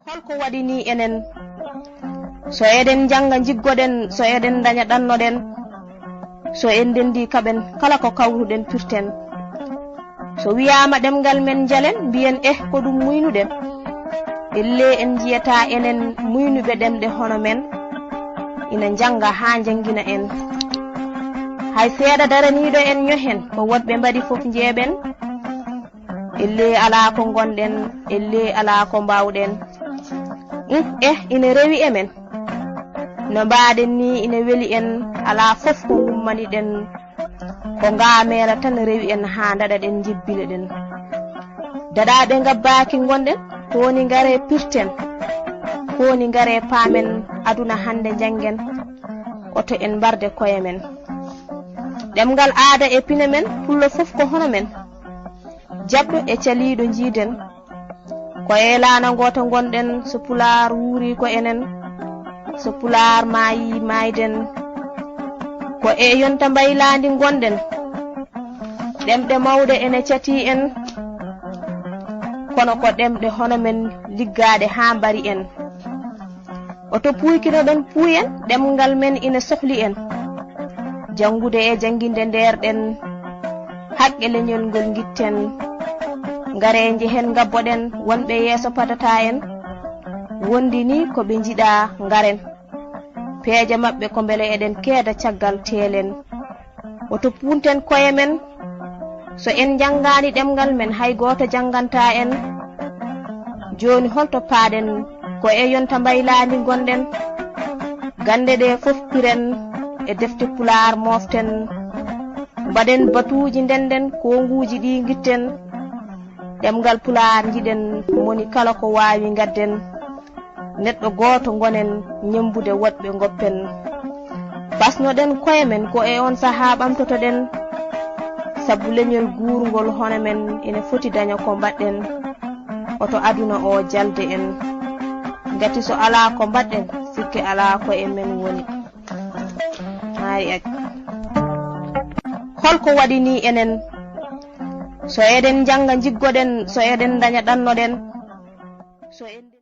holko waɗi ni enen so eɗen janga jiggoɗen so eɗen daña ɗannoɗen so en dendi kaɓen kala ko kawruɗen pirten so wiyama ɗemgal men jalen mbiyen ko ɗum muynuɗen elle en jiyata enen muynuɓe ɗemɗe hono men ina janga ha jangina en hay seeɗa daraniɗo en nyohen ko wodɓe mbaɗi fof jeeɓen elle ala ko gonɗen elle ala ko mbawɗen ina rewi emen no mbaɗen ni ina weli en ala fof ko gummaniɗen ko ngamela tan rewi en ha daɗaɗen jibbile ɗen daɗaɓe gabbaki gonɗen kowoni ngare pirten kowoni ngare paamen aduna hande jangen oto en mbarde koye men ɗemgal aada e pine men pullo fof ko hono men jabɗo e caliɗo jiiden ko elana goto gonɗen so pular wuuri ko enen so pular maayi mayden ko e yonta mbaylandi gonɗen ɗemɗe mawɗe ene cati en kono ko ɗemɗe hono men liggaɗe ha mbari en oto puykino ɗon puuyen ɗemgal men ina sohli en jangude e janginde nderɗen haqqe leñol ngol gitten ngare jehen gabboɗen wonɓe yeeso padata en wondi ni ko ɓe jiɗa ngaren peeje mabɓe ko beele eɗen keeda caggal teelen oto punten koye men so en jangani ɗemgal men hay goto janganta en joni holto paaɗen ko e yonta mbaylandi gonɗen gande ɗe fof piren e defte pular moften mbaɗen batuji ndenden konguji ɗi gitten ɗemgal pular jiɗen moni kala ko wawi gadden neɗɗo goto gonen ñembude woɗɓe goppen basnoɗen koye men ko e on saaha ɓamtotoɗen sabu leñol gurgol hono men ene foti daña ko mbaɗɗen oto aduna o jalde en gati so ala ko mbaɗɗen sikke ala ko e men woni holko waɗi ni enen so eɗen janga jiggoɗen so eɗen daña ɗannoɗen so en